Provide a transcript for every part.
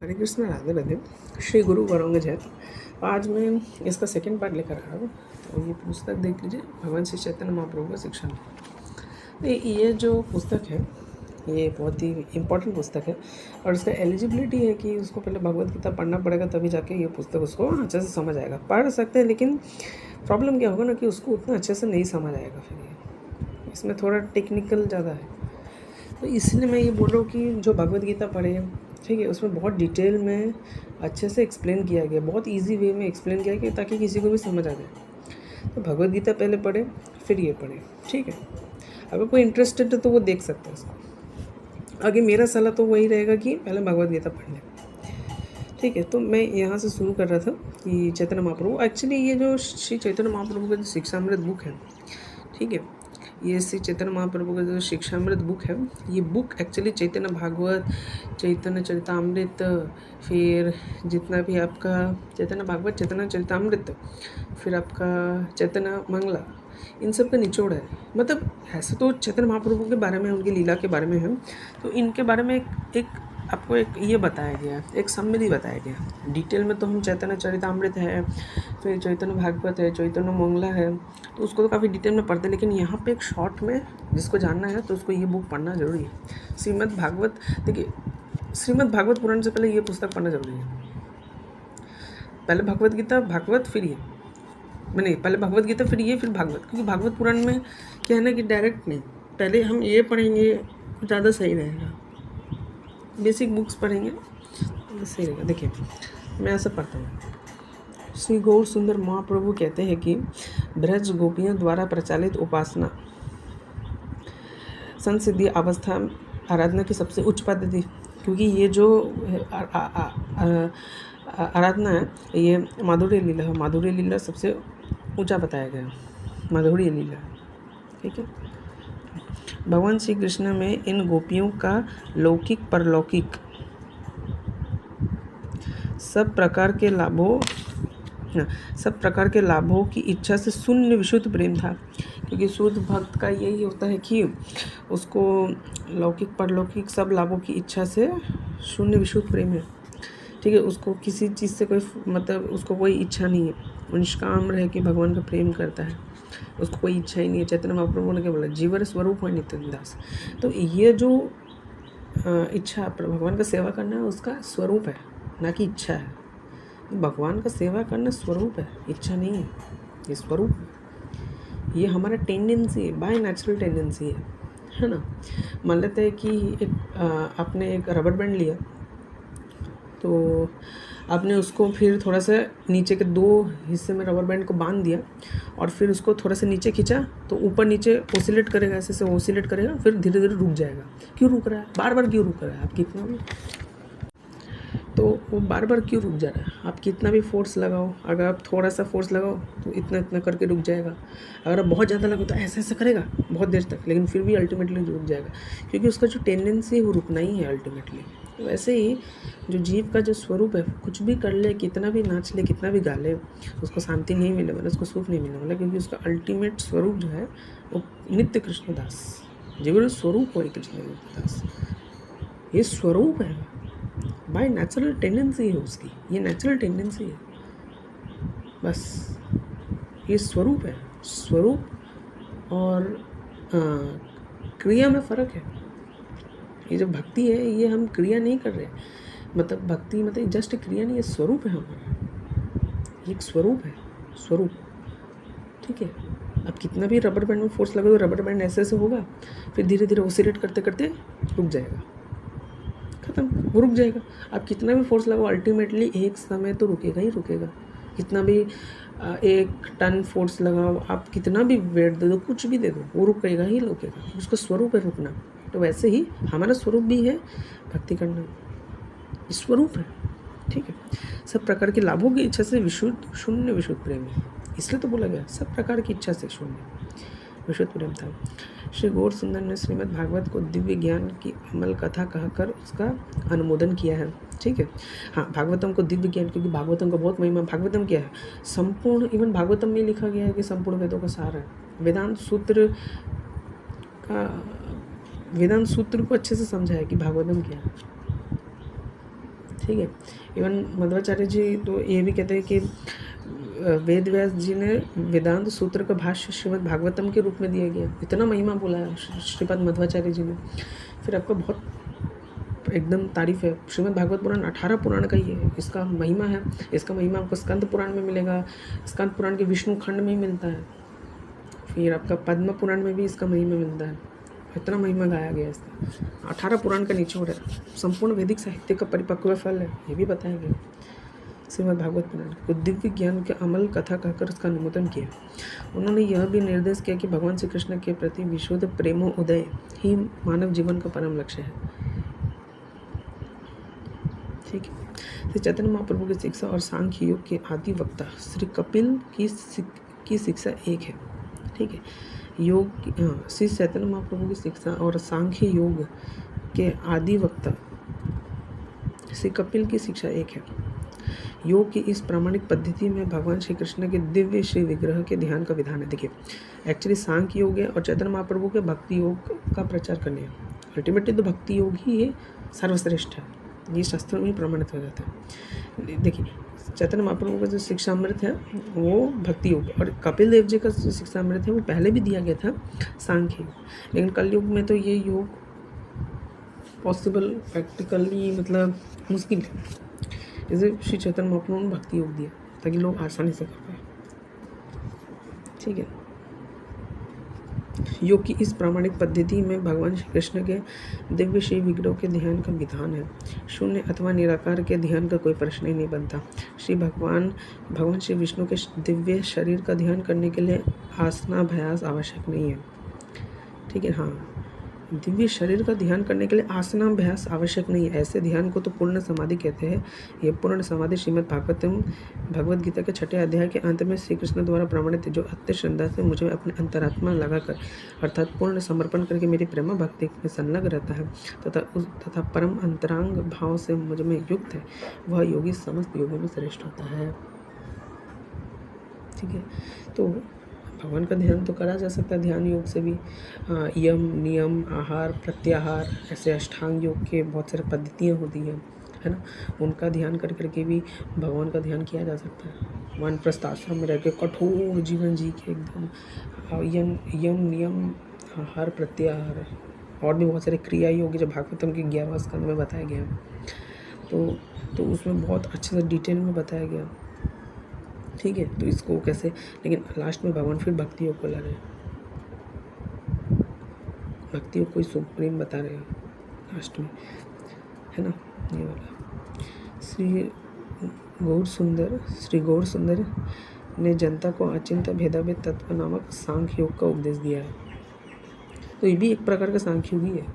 हरे कृष्ण राधे राधे। श्री गुरु औरंगजेब। आज मैं इसका सेकंड पार्ट लेकर आ रहा हूँ। तो ये पुस्तक देख लीजिए, भगवान श्री चैतन्य महाप्रभु का शिक्षा। ये जो पुस्तक है ये बहुत ही इम्पोर्टेंट पुस्तक है और उसका एलिजिबिलिटी है कि उसको पहले भगवत गीता पढ़ना पड़ेगा, तभी जाके ये पुस्तक उसको अच्छे से समझ आएगा। पढ़ सकते हैं लेकिन प्रॉब्लम क्या होगा ना कि उसको उतना अच्छे से नहीं समझ आएगा। फिर ये इसमें थोड़ा टेक्निकल ज़्यादा है, तो इसलिए मैं ये बोल रहा हूँ कि जो भगवत गीता पढ़े, ठीक है, उसमें बहुत डिटेल में अच्छे से एक्सप्लेन किया गया, बहुत इजी वे में एक्सप्लेन किया गया ताकि किसी को भी समझ आ जाए। तो भगवत गीता पहले पढ़े फिर ये पढ़े, ठीक है। अगर कोई इंटरेस्टेड है तो वो देख सकता है इसको। आगे मेरा सलाह तो वही रहेगा कि पहले भगवत गीता पढ़ लें, ठीक है। तो मैं यहाँ से शुरू कर रहा था कि चैतन्य महाप्रभु, एक्चुअली ये जो श्री चैतन्य महाप्रभु का जो शिक्षामृत बुक है, ठीक है, ये श्री चैतन्य महाप्रभु का जो शिक्षामृत बुक है, ये बुक एक्चुअली चैतन्य भागवत, चैतन्य चरितामृत, फिर जितना भी आपका चैतन्य भागवत, चैतन्य चरितामृत, फिर आपका चैतन्य मंगला, इन सब का निचोड़ है। मतलब ऐसे तो चैतन्य महाप्रभु के बारे में, उनकी लीला के बारे में है, तो इनके बारे में एक आपको एक ये बताया गया, एक समरी बताया गया। डिटेल में तो हम चैतन्य चरितामृत है, फिर चैतन्य भागवत है, चैतन्य मंगला है, तो उसको तो काफ़ी डिटेल में पढ़ते हैं। लेकिन यहाँ पे एक शॉर्ट में जिसको जानना है तो उसको ये बुक पढ़ना जरूरी है। श्रीमद् भागवत, देखिए श्रीमद् भागवत पुराण से पहले ये पुस्तक पढ़ना जरूरी है। पहले भगवत गीता, भागवत, फिर ये, नहीं पहले भगवत गीता फिर ये, फिर भागवत, क्योंकि भागवत पुराण में क्या है ना कि डायरेक्ट नहीं, पहले हम ये पढ़ेंगे तो ज़्यादा सही रहेगा। बेसिक बुक्स पढ़ेंगे तो सही रहेगा। देखिए मैं ऐसा पढ़ता हूँ। श्री गौर सुंदर महाप्रभु कहते हैं कि ब्रज गोपियों द्वारा प्रचलित उपासना संसिद्धि अवस्था आराधना की सबसे उच्च पद्धति, क्योंकि ये जो आराधना है ये माधुर्य लीला है। माधुर्य लीला सबसे ऊंचा बताया गया, माधुर्य लीला, ठीक है। भगवान श्री कृष्ण में इन गोपियों का लौकिक परलौकिक सब प्रकार के लाभों की इच्छा से शून्य विशुद्ध प्रेम था। क्योंकि शुद्ध भक्त का यही होता है कि उसको लौकिक परलौकिक सब लाभों की इच्छा से शून्य विशुद्ध प्रेम है, ठीक है। उसको किसी चीज़ से कोई मतलब उसको कोई इच्छा नहीं है, वो निष्काम रह के भगवान का प्रेम करता है, उसको कोई इच्छा ही नहीं है। चैतन्य महाप्रभु ने क्या बोला, जीवर स्वरूप है नित्य दास। तो ये जो इच्छा भगवान का सेवा करना है उसका स्वरूप है, ना कि इच्छा है। भगवान का सेवा करना स्वरूप है, इच्छा नहीं है, ये स्वरूप है। ये हमारा टेंडेंसी है, बाय नेचुरल टेंडेंसी है ना। मान लेते हैं कि आपने एक रबर बैंड लिया, तो आपने उसको फिर थोड़ा सा नीचे के दो हिस्से में रबर बैंड को बांध दिया और फिर उसको थोड़ा सा नीचे खींचा तो ऊपर नीचे ओसिलेट करेगा, ऐसे ओसिलेट करेगा, फिर धीरे धीरे रुक जाएगा। क्यों रुक रहा है, बार बार क्यों रुक रहा है, आप कितना भी, तो वो बार बार क्यों रुक जा रहा है। आप कितना भी फोर्स लगाओ, अगर आप थोड़ा सा फोर्स लगाओ तो इतना इतना करके रुक जाएगा। अगर आप बहुत ज़्यादा लगाओ तो ऐसा ऐसा करेगा बहुत देर तक, लेकिन फिर भी अल्टीमेटली रुक जाएगा, क्योंकि उसका जो टेंडेंसी है वो रुकना ही है अल्टीमेटली। तो वैसे ही जो जीव का जो स्वरूप है, कुछ भी कर ले, कितना भी नाच ले, कितना भी गा ले, उसको शांति नहीं मिले वाला, उसको सुख नहीं मिलने वाला, क्योंकि उसका अल्टीमेट स्वरूप जो है वो नित्य कृष्णदास, जीवन स्वरूप है कृष्णदास। ये स्वरूप है, बाय नेचुरल टेंडेंसी है उसकी, ये नेचुरल टेंडेंसी है, बस ये स्वरूप है। स्वरूप और क्रिया में फ़र्क है। ये जो भक्ति है ये हम क्रिया नहीं कर रहे, मतलब भक्ति मतलब जस्ट क्रिया नहीं, ये स्वरूप है हमारा, ये एक स्वरूप है, स्वरूप, ठीक है। अब कितना भी रबर बैंड में फोर्स लगा तो रबर बैंड ऐसे ऐसे होगा, फिर धीरे धीरे ओसिलेट करते करते रुक जाएगा, खत्म, वो रुक जाएगा। आप कितना भी फोर्स लगाओ अल्टीमेटली एक समय तो रुकेगा ही रुकेगा। कितना भी 1 टन फोर्स लगाओ, आप कितना भी वेट दे दो, कुछ भी दे दो, वो रुकेगा ही रुकेगा, उसका स्वरूप है रुकना। तो वैसे ही हमारा स्वरूप भी है भक्ति करना, स्वरूप है, ठीक है। सब प्रकार के लाभों की इच्छा से विशुद्ध शून्य विशुद्ध प्रेम है, इसलिए तो बोला गया सब प्रकार की इच्छा से शून्य विशुद्ध प्रेम था। श्री गौर सुंदर ने श्रीमद् भागवत को दिव्य ज्ञान की अमल कथा कहकर उसका अनुमोदन किया है, ठीक है। हाँ, भागवतम को दिव्य ज्ञान, क्योंकि भागवतम का बहुत महिमा। भागवतम क्या है, संपूर्ण, इवन भागवतम में लिखा गया है कि संपूर्ण वेदों का सार है। वेदांत सूत्र को अच्छे से समझा है कि भागवतम क्या है, ठीक है। इवन मध्वाचार्य जी तो ये भी कहते हैं कि वेद व्यास जी ने वेदांत सूत्र का भाष्य श्रीमद् भागवतम के रूप में दिया गया, इतना महिमा बोला है श्रीपद मध्वाचार्य जी ने। फिर आपका बहुत एकदम तारीफ है। श्रीमद् भागवत पुराण 18 पुराण का ही है, इसका महिमा है। इसका महिमा आपको स्कंद पुराण में मिलेगा, स्कंद पुराण के विष्णु खंड में ही मिलता है। फिर आपका पद्म पुराण में भी इसका महिमा मिलता है। इतना महिमा गाया गया इसका। 18 पुराण का निचोड़ है, संपूर्ण वैदिक साहित्य का परिपक्व फल है, ये भी बताया गया श्रीमद् भागवत पुराण को। दिव्य ज्ञान के अमल कथा कहकर उसका अनुमोदन किया। उन्होंने यह भी निर्देश किया कि भगवान श्री कृष्ण के प्रति विशुद्ध प्रेमोदय ही मानव जीवन का परम लक्ष्य है। ठीक है। श्री चैतन्य महाप्रभु की शिक्षा और सांख्य योग के आदि वक्ता श्री कपिल की शिक्षा एक है। ठीक है। योग श्री चैतन्य महाप्रभु की शिक्षा और सांख्य योग के आदि वक्ता श्री कपिल की शिक्षा एक है। योग की इस प्रामाणिक पद्धति में भगवान श्री कृष्ण के दिव्य श्री विग्रह के ध्यान का विधान है। देखिए एक्चुअली सांख्य योग है और चैतन्य महाप्रभु के भक्ति योग का प्रचार करने है। अल्टीमेटली तो भक्ति योग ही सर्वश्रेष्ठ है, ये शास्त्रों में प्रमाणित हो जाता है। देखिए चैतन्य महाप्रभु का जो शिक्षामृत है वो भक्ति योग, और कपिल देव जी का जो शिक्षामृत है वो पहले भी दिया गया था सांख्य योग, लेकिन कलयुग में तो ये योग पॉसिबल प्रैक्टिकली मतलब मुश्किल है। इसे श्री चैतन्य महाप्रभु ने भक्ति योग दिया ताकि लोग आसानी से कर पाए। ठीक है। योग की इस प्रामाणिक पद्धति में भगवान श्री कृष्ण के दिव्य श्री विग्रह के ध्यान का विधान है। शून्य अथवा निराकार के ध्यान का कोई प्रश्न ही नहीं बनता। भगवान श्री विष्णु के दिव्य शरीर का ध्यान करने के लिए आसनाभ्यास आवश्यक नहीं है। ठीक है। हाँ, दिव्य शरीर का ध्यान करने के लिए आसनाभ्यास आवश्यक नहीं है। ऐसे ध्यान को तो पूर्ण समाधि कहते हैं। यह पूर्ण समाधि श्रीमद् भागवतम भगवद गीता के 6 अध्याय के अंत में श्री कृष्ण द्वारा प्रमाणित है, जो अत्य श्रद्धा से मुझे अपने अंतरात्मा लगाकर अर्थात पूर्ण समर्पण करके मेरी प्रेम भक्ति में संलग्न रहता है तथा परम अंतरांग भाव से मुझ में युक्त है, वह योगी समस्त योगों में श्रेष्ठ होता है। ठीक है। तो भगवान का ध्यान तो करा जा सकता है ध्यान योग से भी। यम नियम आहार प्रत्याहार ऐसे अष्टांग योग के बहुत सारी पद्धतियाँ होती हैं, है ना, उनका ध्यान कर करके भी भगवान का ध्यान किया जा सकता है। वानप्रस्थ आश्रम में रह के कठोर जीवन जी के एकदम यम नियम आहार प्रत्याहार और भी बहुत सारे क्रिया योग जो भागवतम के 11वें स्कंद में बताया गया, तो उसमें बहुत अच्छे से डिटेल में बताया गया। ठीक है। तो इसको कैसे, लेकिन लास्ट में भगवान फिर भक्ति योग को ला रहे हैं, भक्ति योग कोई सुप्रीम बता रहे हैं लास्ट में, है ना, ये वाला। श्री गौर सुंदर ने जनता को अचिंत्य भेदाभेद तत्व नामक सांख्य योग का उपदेश दिया है। तो ये भी एक प्रकार का सांख्य योग ही है,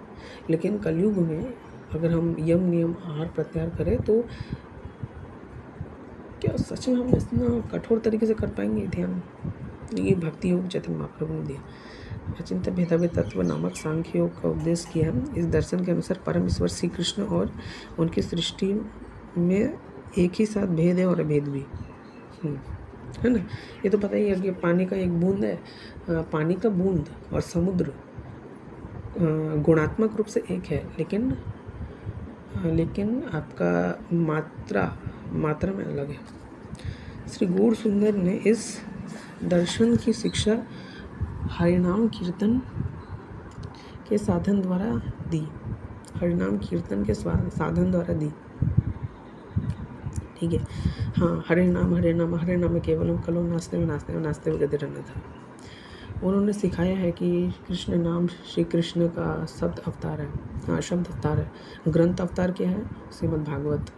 लेकिन कलयुग में अगर हम यम नियम आहार प्रत्याहार करें तो क्या सच में हम इतना कठोर तरीके से कर पाएंगे ध्यान? ये भक्ति योग चैतन्य महाप्रभु ने दिया। अचिंत्य भेदाभेद तत्व नामक सांख्य योग का उपदेश किया है। इस दर्शन के अनुसार परम ईश्वर श्री कृष्ण और उनकी सृष्टि में एक ही साथ भेद है और अभेद भी है ना। ये तो पता ही है कि पानी का एक बूंद है, पानी का बूंद और समुद्र गुणात्मक रूप से एक है, लेकिन आपका मात्रा में अलग है। श्री गौर सुंदर ने इस दर्शन की शिक्षा हरिनाम कीर्तन के साधन द्वारा दी। ठीक है। हाँ, हरे नाम केवलम कलो नास्ते में गति रहना था। उन्होंने सिखाया है कि कृष्ण नाम श्री कृष्ण का शब्द अवतार है। हाँ, शब्द अवतार है। ग्रंथ अवतार क्या है? श्रीमद् भागवत।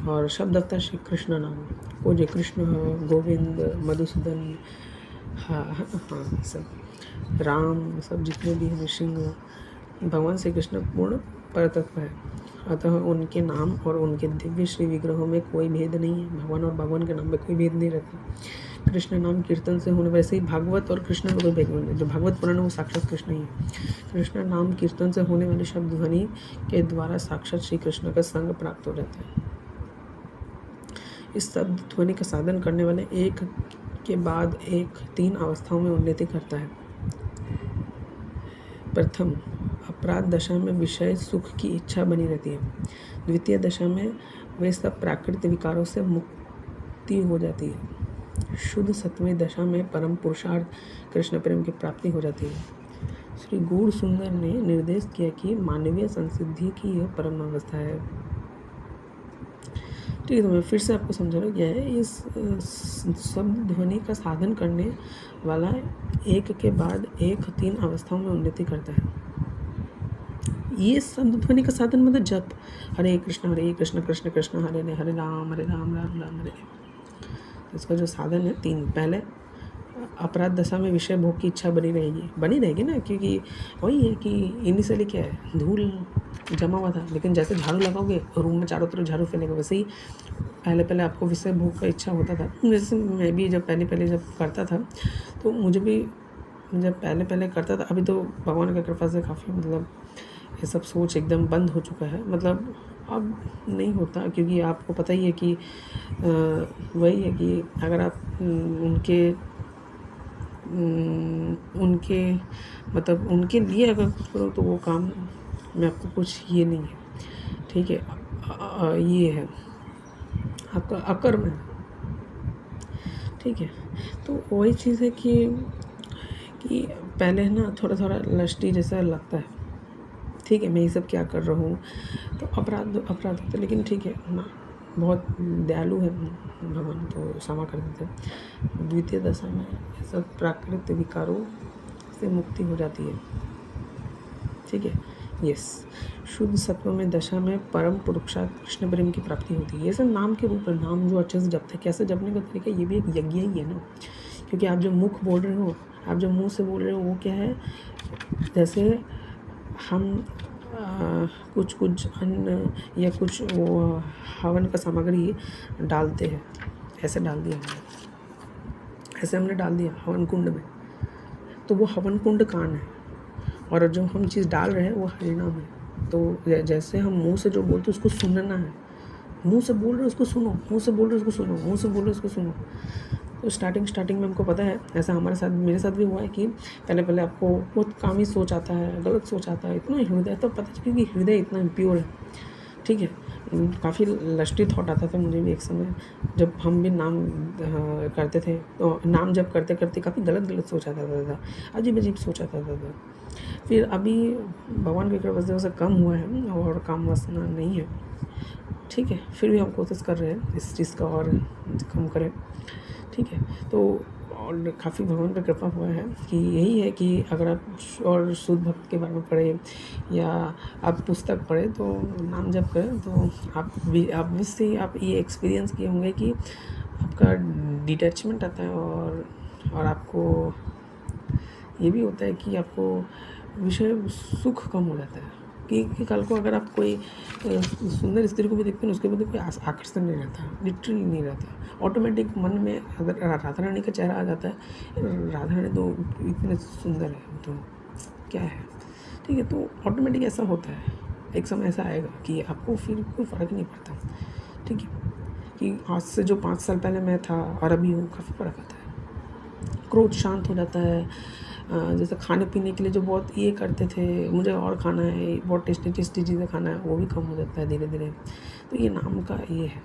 और शब्द अवतार श्री कृष्ण नाम, वो जो कृष्ण गोविंद मधुसूदन हाँ सब राम सब जितने भी हैं सिंह, भगवान श्री कृष्ण पूर्ण परतत्व है। अतः उनके नाम और उनके दिव्य श्री विग्रहों में कोई भेद नहीं है। भगवान और भगवान के नाम में कोई भेद नहीं रहता। कृष्ण नाम कीर्तन से होने, वैसे ही भागवत और कृष्ण में कोई भेद नहीं है। जो भागवत पुराण है वो साक्षात कृष्ण ही है। कृष्ण नाम कीर्तन से होने वाले शब्द ध्वनि के द्वारा साक्षात श्री कृष्ण का संग प्राप्त हो जाता है। इस शब्द ध्वनि का साधन करने वाले एक के बाद एक 3 अवस्थाओं में उन्नति करता है। प्रथम, अपराध दशा में विषय सुख की इच्छा बनी रहती है। द्वितीय दशा में वे सब प्राकृत विकारों से मुक्ति हो जाती है। शुद्ध सत्वमय दशा में परम पुरुषार्थ कृष्ण प्रेम की प्राप्ति हो जाती है। श्री गूढ़ सुंदर ने निर्देश किया कि मानवीय संसिद्धि की यह परम अवस्था है। ठीक है, तो मैं फिर से आपको समझा रहा क्या है। इस शब्द ध्वनि का साधन करने वाला एक के बाद एक 3 अवस्थाओं में उन्नति करता है। ये शब्द ध्वनि का साधन मतलब जप, हरे कृष्ण कृष्ण कृष्ण हरे राम राम राम हरे। इसका जो साधन है 3। पहले अपराध दशा में विषय भोग की इच्छा बनी रहेगी ना, क्योंकि वही है कि इनिशियली क्या है, धूल जमा हुआ था, लेकिन जैसे झाड़ू लगाओगे रूम में चारों तरफ झाड़ू फैलेगा, वैसे ही पहले आपको विषय भोग का इच्छा होता था। जैसे मैं भी जब पहले जब करता था, तो मुझे भी जब पहले करता था, अभी तो भगवान की कृपा से काफ़ी मतलब ये सब सोच एकदम बंद हो चुका है, मतलब अब नहीं होता, क्योंकि आपको पता ही है कि वही है कि अगर आप उनके मतलब उनके लिए अगर कुछ करो तो वो काम में आपको कुछ ये नहीं है। ठीक है, ये है आपका अकर्म है। ठीक है, तो वही चीज़ है कि पहले ना थोड़ा लस्टी जैसा लगता है। ठीक है, मैं ये सब क्या कर रहा हूँ, तो अपराध होता है, लेकिन ठीक है ना, बहुत दयालु है भगवान, तो क्षमा कर देते हैं। द्वितीय दशा में ये सब प्राकृत विकारों से मुक्ति हो जाती है। ठीक है, यस। शुद्ध सत्व में दशा में परम पुरुषार्थ कृष्ण प्रेम की प्राप्ति होती है। ये सब नाम के रूप में, नाम जो अच्छे से जपते हैं, कैसे जपने का तरीका, ये भी एक यज्ञ ही है ना, क्योंकि आप जो मुख बोल रहे हो, आप जो मुंह से बोल रहे हो, वो क्या है, जैसे हम कुछ अन्न या कुछ वो हवन का सामग्री डालते हैं, ऐसे डाल दिया हमने, ऐसे हमने डाल दिया हवन कुंड में, तो वो हवन कुंड कान है, और जो हम चीज़ डाल रहे हैं वो हरिनाम है। तो जैसे हम मुंह से जो बोलते हैं उसको सुनना है, मुंह से बोल रहे हो उसको सुनो, मुंह से बोल रहे हो उसको सुनो, मुंह से बोल रहे हो उसको सुनो। तो स्टार्टिंग में हमको पता है, ऐसा मेरे साथ भी हुआ है कि पहले आपको बहुत काम ही सोच आता है, गलत सोच आता है, इतना हृदय तो पता चला कि हृदय इतना प्योर है। ठीक है, काफ़ी लस्टी थॉट आता था मुझे भी एक समय, जब हम भी नाम करते थे, तो नाम जब करते काफ़ी गलत सोच आता था, अजीब सोच आता था। फिर अभी भगवान की कृपा से कम हुआ है और काम वासना नहीं है। ठीक है, फिर भी हम कोशिश कर रहे हैं इस चीज़ का और कम करें। ठीक है, तो और काफ़ी भगवान का कृपा हुआ है कि यही है कि अगर आप और शुद्ध भक्त के बारे में पढ़ें या आप पुस्तक पढ़ें, तो नाम जप करें, तो आप इससे आप ये एक्सपीरियंस किए होंगे कि आपका डिटैचमेंट आता है, और आपको ये भी होता है कि आपको विषय सुख कम हो जाता है, कि कल को अगर आप कोई सुंदर स्त्री को भी देखते हैं, उसके प्रति कोई आकर्षण नहीं रहता, लिटरली नहीं रहता, ऑटोमेटिक मन में अगर राधा रानी का चेहरा आ जाता है, राधा रानी तो इतने सुंदर है, तो क्या है। ठीक है, तो ऑटोमेटिक ऐसा होता है, एक समय ऐसा आएगा कि आपको फिर कोई फ़र्क नहीं पड़ता। ठीक है, कि आज से जो 5 साल पहले मैं था और अभी हूँ, काफ़ी फ़र्क आता है, क्रोध शांत हो जाता है। जैसे खाने पीने के लिए जो बहुत ये करते थे, मुझे और खाना है, बहुत टेस्टी चीज़ें खाना है, वो भी कम हो जाता है धीरे धीरे। तो ये नाम का ये है,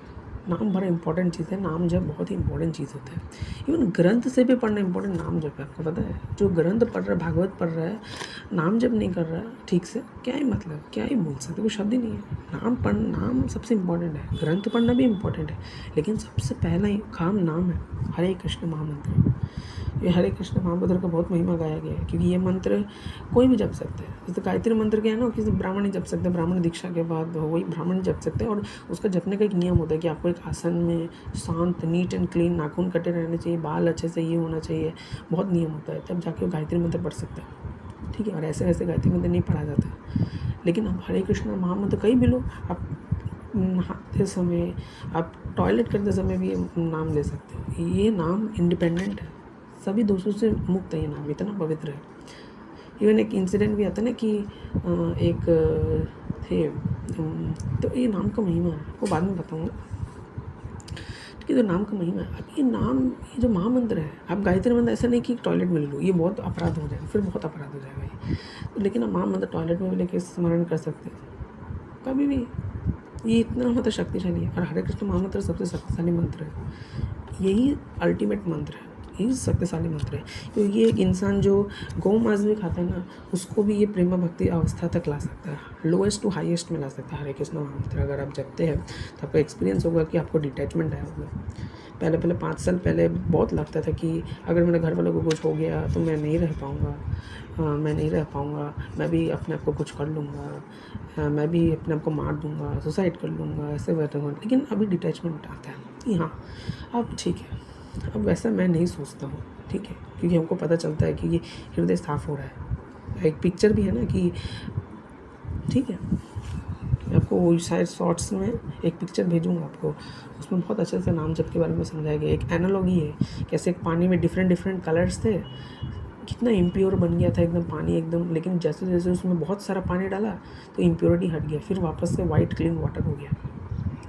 नाम बड़ा इंपॉर्टेंट चीज़ है, नाम जब बहुत ही इंपॉर्टेंट चीज़ होता है। इवन ग्रंथ से भी पढ़ना इंपॉर्टेंट नाम जब है, आपको पता है, जो ग्रंथ पढ़ रहा है, भागवत पढ़ रहा है, नाम जब नहीं कर रहा है ठीक से, क्या ही मतलब, क्या ही बोल सकते, कोई शब्द ही नहीं है। नाम सबसे इम्पॉर्टेंट है, ग्रंथ पढ़ना भी इम्पॉर्टेंट है, लेकिन सबसे पहला ही काम नाम है। हरे कृष्ण महामंत्र, ये हरे कृष्ण महामंत्र का बहुत महिमा गाया गया है, क्योंकि ये मंत्र कोई भी जप सकता है। जैसे गायत्री मंत्र क्या है ना, किसी ब्राह्मण ही जप सकते हैं, ब्राह्मण दीक्षा के बाद वही ब्राह्मण जप सकते हैं, और उसका जपने का एक नियम होता है कि आपको एक आसन में शांत, नीट एंड क्लीन, नाखून कटे रहने चाहिए, बाल अच्छे से ये होना चाहिए, बहुत नियम होता है, तब जाके वो गायत्री मंत्र पढ़ सकता है। ठीक है, और ऐसे वैसे गायत्री मंत्र नहीं पढ़ा जाता। लेकिन आप हरे कृष्ण महामंत्र कहीं भी लो, आप नहाते समय, आप टॉयलेट करते समय भी नाम ले सकते हो। ये नाम इंडिपेंडेंट है, सभी दोषों से मुक्त है, ये नाम इतना पवित्र है। इवन एक इंसिडेंट भी आता है ना कि एक थे, तो ये नाम का महिमा है, वो बाद में बताऊँगा। ठीक है, तो नाम का महिमा है। अब ये जो महामंत्र है, आप गायत्री मंत्र ऐसा नहीं कि टॉयलेट में ले लो, ये बहुत अपराध हो जाएगा, फिर बहुत अपराध हो जाएगा ये। तो लेकिन आप महामंत्र टॉयलेट में भी लेके स्मरण कर सकते हैं, कभी भी ये इतना मतलब शक्तिशाली है। और हरे कृष्ण महामंत्र सबसे शक्तिशाली मंत्र है, यही अल्टीमेट मंत्र है, यही शक्तिशाली मंत्र है। क्योंकि ये एक इंसान जो गौ मांस भी खाता है ना, उसको भी ये प्रेम भक्ति अवस्था तक ला सकता है, लोएस्ट टू हाईएस्ट में ला सकता है हरे कृष्ण महामंत्र। अगर आप जपते हैं तो आपको एक्सपीरियंस होगा कि आपको डिटैचमेंट आया होगा। पहले 5 साल पहले बहुत लगता था कि अगर मेरे घर वालों को कुछ हो गया तो मैं नहीं रह पाऊँगा, मैं भी अपने आप को कुछ कर लूँगा, मैं भी अपने आप को मार दूँगा, सुसाइड कर लूँगा, ऐसे बैठूँगा। लेकिन अभी डिटैचमेंट आता है कि हाँ अब ठीक है, अब वैसा मैं नहीं सोचता हूँ, ठीक है, क्योंकि हमको पता चलता है कि ये हृदय साफ हो रहा है। एक पिक्चर भी है ना कि ठीक है, मैं आपको शायद शॉर्ट्स में एक पिक्चर भेजूँगा आपको, उसमें बहुत अच्छे से नाम जप के बारे में समझाया गया। एक एनालॉजी है, कैसे एक पानी में डिफरेंट कलर्स थे, कितना इम्प्योर बन गया था एकदम पानी एकदम, लेकिन जैसे जैसे उसमें बहुत सारा पानी डाला तो इम्प्योरिटी हट गया, फिर वापस से वाइट क्लीन वाटर हो गया,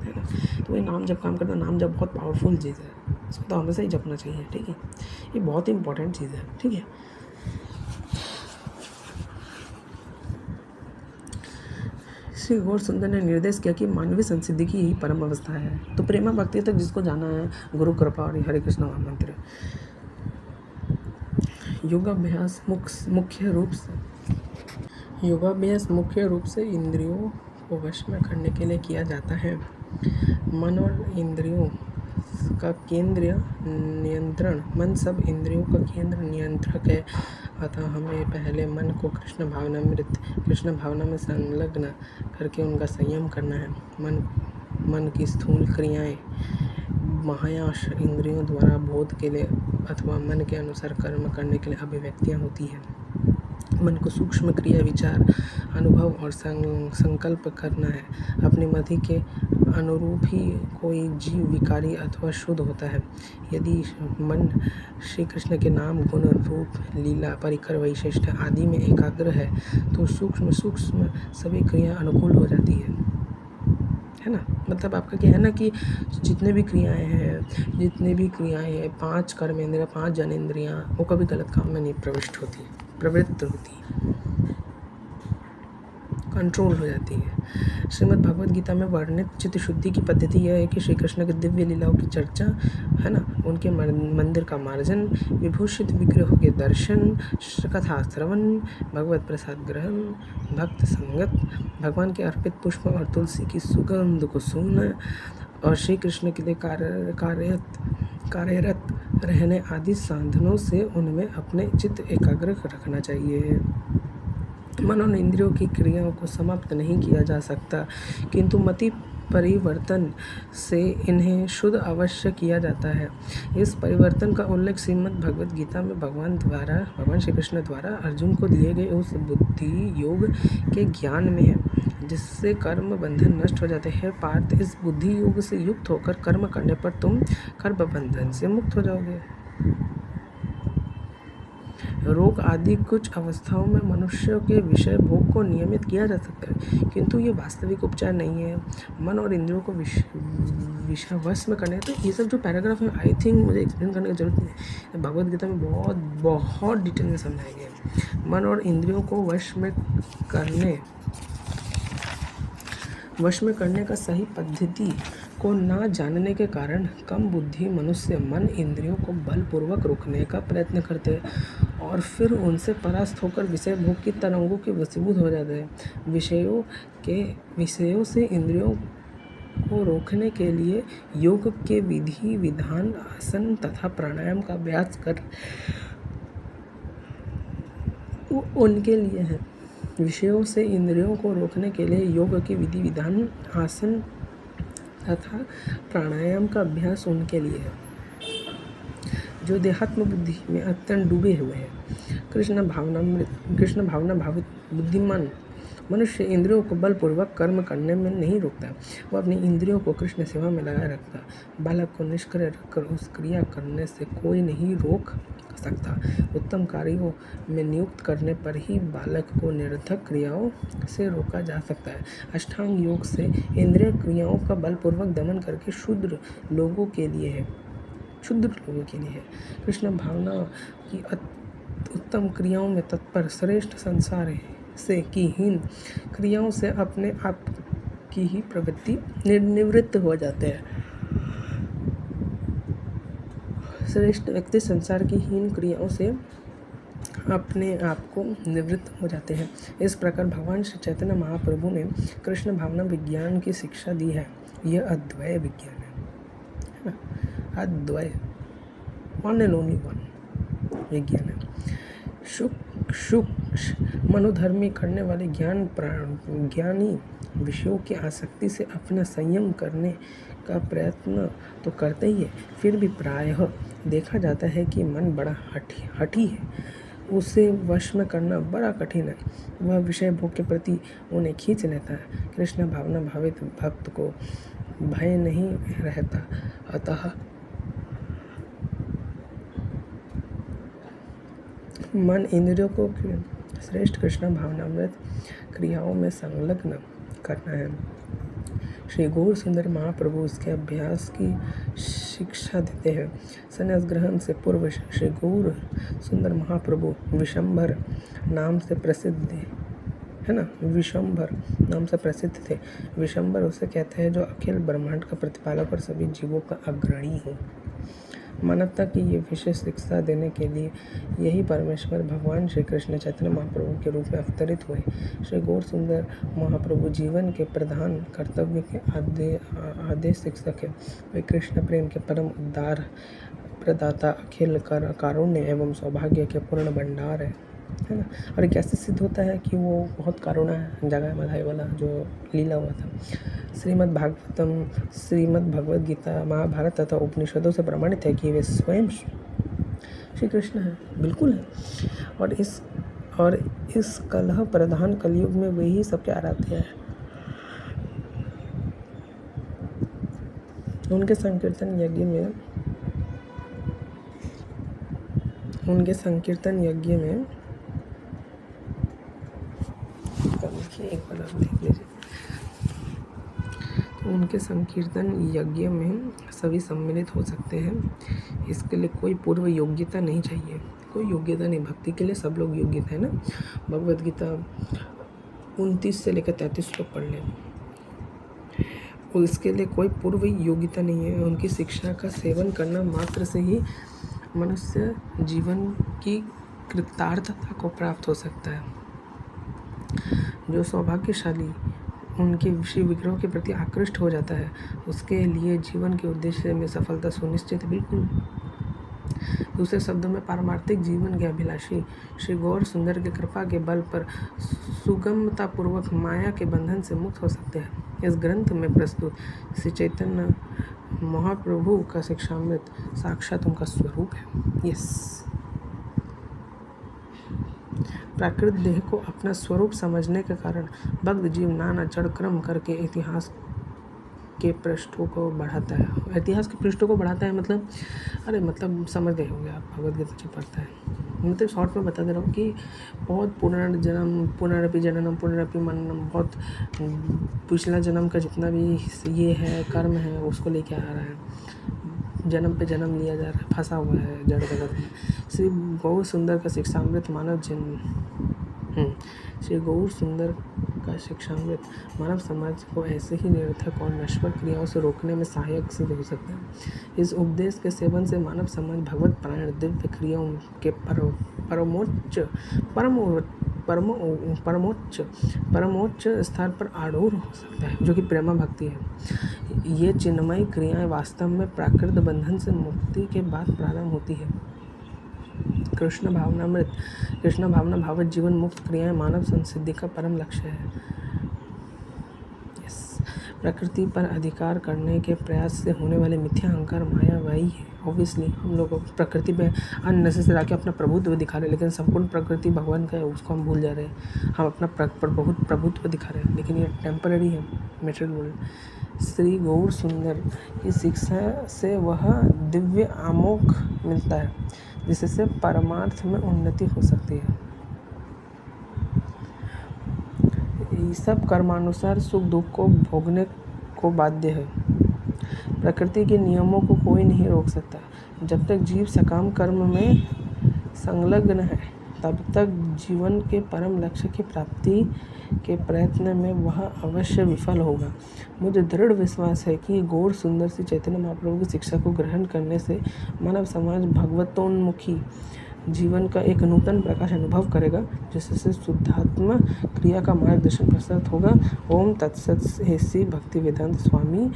है ना। तो ये नाम जब काम करता है, नाम जब बहुत पावरफुल चीज़ है, इसको तो हमेशा ही जपना चाहिए, ठीक है, ये बहुत ही इंपॉर्टेंट चीज़ है, ठीक है। श्री गौर सुंदर ने निर्देश किया कि मानवीय संसिद्धि की यही परम अवस्था है। तो प्रेमा भक्ति तक जिसको जाना है, गुरु कृपा और हरे कृष्ण महामंत्र। योगाभ्यास मुख्य रूप से इंद्रियों को वश में करने के लिए किया जाता है। मन और इंद्रियों का केंद्रीय नियंत्रण, मन सब इंद्रियों का केंद्र नियंत्रक है। अतः हमें पहले मन को कृष्ण भावना में संलग्न करके उनका संयम करना है। मन की स्थूल क्रियाएं महायाश इंद्रियों द्वारा बोध के लिए अथवा मन के अनुसार कर्म करने के लिए अभिव्यक्तियाँ होती हैं। मन को सूक्ष्म क्रिया, विचार, अनुभव और संकल्प करना है। अपनी मति के अनुरूप ही कोई जीव विकारी अथवा शुद्ध होता है। यदि मन श्री कृष्ण के नाम, गुण, रूप, लीला, परिकर, वैशिष्ट आदि में एकाग्र है तो सूक्ष्म सभी क्रिया अनुकूल हो जाती है ना। मतलब आपका क्या है ना कि जितने भी क्रियाएं हैं, 5 कर्मेंद्रियाँ, 5 जनेंद्रियाँ, वो कभी गलत काम में नहीं प्रवृत्त होती, कंट्रोल हो जाती है। श्रीमद् भगवद गीता में वर्णित चित्त शुद्धि की पद्धति यह है कि श्री कृष्ण के दिव्य लीलाओं की चर्चा, है ना, उनके मंदिर का मार्जन, विभूषित विग्रहों के दर्शन, कथा श्रवण, भगवत प्रसाद ग्रहण, भक्त संगत, भगवान के अर्पित पुष्प और तुलसी की सुगंध को सूंघना और श्री कृष्ण के लिए कार्यरत रहने आदि साधनों से उनमें अपने चित्त एकाग्र रखना चाहिए। मन और इंद्रियों की क्रियाओं को समाप्त नहीं किया जा सकता, किंतु मति परिवर्तन से इन्हें शुद्ध अवश्य किया जाता है। इस परिवर्तन का उल्लेख श्रीमद् भगवद गीता में भगवान श्री कृष्ण द्वारा अर्जुन को दिए गए उस बुद्धि योग के ज्ञान में है जिससे कर्म बंधन नष्ट हो जाते हैं। पार्थ, इस बुद्धि योग से युक्त होकर कर्म करने पर तुम कर्म बंधन से मुक्त हो जाओगे। रोग आदि कुछ अवस्थाओं में मनुष्य के विषय भोग को नियमित किया जा सकता है, किंतु ये वास्तविक उपचार नहीं है। मन और इंद्रियों को विषयवश में करने, तो ये सब जो पैराग्राफ है आई थिंक मुझे एक्सप्लेन करने की जरूरत नहीं है, भगवद गीता में बहुत डिटेल में समझाया गया है। मन और इंद्रियों को वश में करने का सही पद्धति को न जानने के कारण कम बुद्धि मनुष्य मन इंद्रियों को बलपूर्वक रोकने का प्रयत्न करते हैं और फिर उनसे परास्त होकर विषय भोग की तरंगों के वशीभूत हो जाते हैं। विषयों से इंद्रियों को रोकने के लिए योग के विधि विधान, आसन तथा प्राणायाम का अभ्यास कर उनके लिए है। विषयों से इंद्रियों को रोकने के लिए योग के विधि विधान, आसन तथा प्राणायाम का अभ्यास उनके लिए है जो देहात्म बुद्धि में अत्यंत डूबे हुए हैं। कृष्ण भावना भावित बुद्धिमान मनुष्य इंद्रियों को बलपूर्वक कर्म करने में नहीं रोकता, वह अपनी इंद्रियों को कृष्ण सेवा में लगाए रखता। बालक को निष्क्रिय रखकर उस क्रिया करने से कोई नहीं रोक सकता। उत्तम कार्यों में नियुक्त करने पर ही बालक को निरर्थक क्रियाओं से रोका जा सकता है। अष्टांग योग से इंद्रिय क्रियाओं का बलपूर्वक दमन करके शुद्र लोगों के लिए है। कृष्ण भावना की उत्तम क्रियाओं में तत्पर, श्रेष्ठ संसार से की हीन क्रियाओं से अपने आप की ही प्रवृत्ति निवृत्त हो जाते हैं। श्रेष्ठ व्यक्ति संसार की हीन क्रियाओं से अपने आप को निवृत्त हो जाते हैं। इस प्रकार भगवान श्री चैतन्य महाप्रभु ने कृष्ण भावना विज्ञान की शिक्षा दी है। यह अद्वैय विज्ञान है ना, Advay, one and only one विज्ञान है। सूक्ष्म मनोधर्मी करने वाले ज्ञानी विषयों की आसक्ति से अपना संयम करने का प्रयत्न तो करते ही है, फिर भी प्रायः देखा जाता है कि मन बड़ा हठी है, उसे वश में करना बड़ा कठिन है। वह विषय भोग के प्रति उन्हें खींच लेता है। कृष्ण भावना भावित भक्त को भय नहीं रहता, अतः मन इंद्रियों को श्रेष्ठ कृष्ण भावनामृत क्रियाओं में संलग्न करना है। श्री गौर सुंदर महाप्रभु उसके अभ्यास की शिक्षा देते हैं। संन्यास ग्रहण से पूर्व श्री गौर सुंदर महाप्रभु विशंभर नाम से प्रसिद्ध है ना, विशंभर नाम से प्रसिद्ध थे। विशंभर उसे कहते हैं जो अखिल ब्रह्मांड का प्रतिपालक और सभी जीवों का अग्रणी हो। मानवता की ये विशेष शिक्षा देने के लिए यही परमेश्वर भगवान श्री कृष्ण चैतन्य महाप्रभु के रूप में अवतरित हुए। श्री गौर सुंदर महाप्रभु जीवन के प्रधान कर्तव्य के आदेश शिक्षक है। वे कृष्ण प्रेम के परम उद्धार प्रदाता, अखिल कारुण्य एवं सौभाग्य के पूर्ण भंडार है ना। और कैसे सिद्ध होता है कि वो बहुत कारुणा है, जगह मधाई वाला जो लीला हुआ था। श्रीमद् भागवतम, श्रीमद् भगवद गीता, महाभारत तथा उपनिषदों से प्रमाणित है कि वे स्वयं श्री कृष्ण हैं, बिल्कुल है। और इस कलह प्रधान कलयुग में वे ही सबके आराध्य हैं। उनके संकीर्तन यज्ञ में एक बार आप देख लीजिए। उनके संकीर्तन यज्ञ में सभी सम्मिलित हो सकते हैं। इसके लिए कोई पूर्व योग्यता नहीं चाहिए, कोई योग्यता नहीं। भक्ति के लिए सब लोग योग्य है ना। भगवद गीता 29 से लेकर 33 श्लोक पढ़ लें। और इसके लिए कोई पूर्व योग्यता नहीं है। उनकी शिक्षा का सेवन करना मात्र से ही मनुष्य जीवन की कृतार्थता को प्राप्त हो सकता है। जो सौभाग्यशाली उनके श्री विग्रहों के प्रति आकृष्ट हो जाता है, उसके लिए जीवन के उद्देश्य में सफलता सुनिश्चित है, बिल्कुल। दूसरे शब्दों में पारमार्थिक जीवन के अभिलाषी श्री गौर सुंदर की कृपा के बल पर सुगमतापूर्वक माया के बंधन से मुक्त हो सकते हैं। इस ग्रंथ में प्रस्तुत श्री चैतन्य महाप्रभु का शिक्षामृत साक्षात उनका स्वरूप है। यस, प्राकृत देह को अपना स्वरूप समझने के कारण भक्त जीव नाना जड़ क्रम करके इतिहास के पृष्ठों को बढ़ाता है। इतिहास के पृष्ठों को बढ़ाता है मतलब समझ गए होंगे आप, भगवद गीता जो पढ़ता है। मतलब शॉर्ट में बता दे रहा हूँ कि बहुत पुनर्जन्म, पुनरपि जननम, पुनरपि मननम, बहुत पिछला जन्म का जितना भी ये है कर्म है उसको लेके आ रहा है। जन्म पे जन्म लिया जा रहा है, फंसा हुआ है जड़ जगत में। श्री गौर सुंदर का शिक्षामृत मानव जन्म श्री गौर सुंदर का शिक्षामृत मानव समाज को ऐसे ही निरर्थक और नश्वर क्रियाओं से रोकने में सहायक सिद्ध हो सकता है। इस उपदेश के सेवन से मानव समाज भगवत प्राण दिव्य क्रियाओं के परमोच्च स्तर पर आरूढ़ हो सकता है, जो कि प्रेमा भक्ति है। ये चिन्मयी क्रियाएं वास्तव में प्राकृत बंधन से मुक्ति के बाद प्रारंभ होती है। कृष्ण भावना भावित जीवन मुक्त क्रियाएं मानव संसिद्धि का परम लक्ष्य है। प्रकृति पर अधिकार करने के प्रयास से होने वाले मिथ्या अहंकार माया वही है। ऑब्वियसली हम लोग प्रकृति पे अननेसेसरी आके अपना प्रभुत्व दिखा रहे हैं, लेकिन संपूर्ण प्रकृति भगवान का है, उसको हम भूल जा रहे हैं। हम अपना प्रभुत्व दिखा रहे हैं, लेकिन ये टेम्पररी है, मेटेरियल वर्ल्ड। श्री गौर सुंदर की शिक्षा से वह दिव्य आमोक मिलता है, जिससे परमार्थ में उन्नति हो सकती है। ये सब कर्मानुसार सुख दुख को भोगने को बाध्य है। प्रकृति के नियमों को कोई नहीं रोक सकता। जब तक जीव सकाम कर्म में संलग्न है, तब तक जीवन के परम लक्ष्य की प्राप्ति के प्रयत्न में वह अवश्य विफल होगा। मुझे दृढ़ विश्वास है कि गौर सुंदर श्री चैतन्य महाप्रभु की शिक्षा को ग्रहण करने से मानव समाज भगवतोन्मुखी जीवन का एक नूतन प्रकाश अनुभव करेगा, जिससे शुद्धात्मा क्रिया का मार्गदर्शन प्रसारित होगा। ओम तत्सत। श्री भक्ति वेदांत स्वामी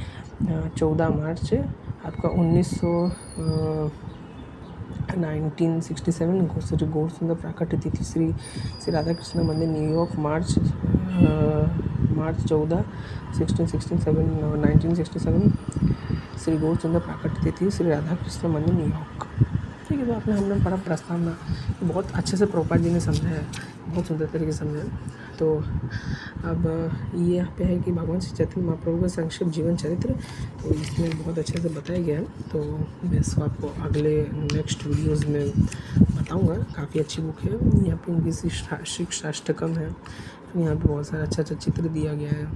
14 मार्च आपका 1967 गौर सुंदर प्राकट्य तिथि श्री राधा कृष्ण मंदिर न्यूयॉर्क मार्च 14 1967 श्री गौर सुंदर प्राकट्य तिथि श्री राधा कृष्ण मंदिर न्यूयॉर्क। ठीक है, तो हमने पढ़ा प्रस्तावना, बहुत अच्छे से प्रभुपाद जी ने समझाया, बहुत सुंदर तरीके से समझाया। तो अब ये यहाँ पे है कि भगवान श्री चैतन्य महाप्रभु का संक्षिप्त जीवन चरित्र, तो इसमें बहुत अच्छे से बताया गया है। तो मैं इसको आपको अगले नेक्स्ट वीडियोज़ में बताऊँगा। काफ़ी अच्छी बुक है। यहाँ पे उनकी शिक्षाष्टकम है, यहाँ पे बहुत सारा अच्छा चित्र दिया गया है।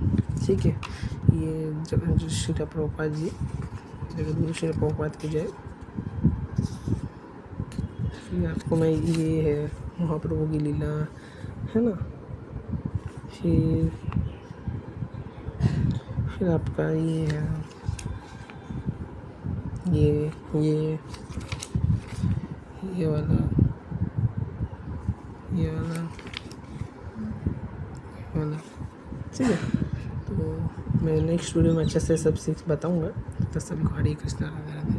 ठीक है, ये श्री प्रभुपाद जी, जगतगुरु श्री प्रभुपाद की जय। आपको मैं ये है महाप्रभु की लीला है ना, फिर आपका ये है ये वाला ठीक है। तो मैं नेक्स्ट वीडियो में अच्छे से सब बताऊंगा। तो सभी को हरे कृष्णा राधे राधे।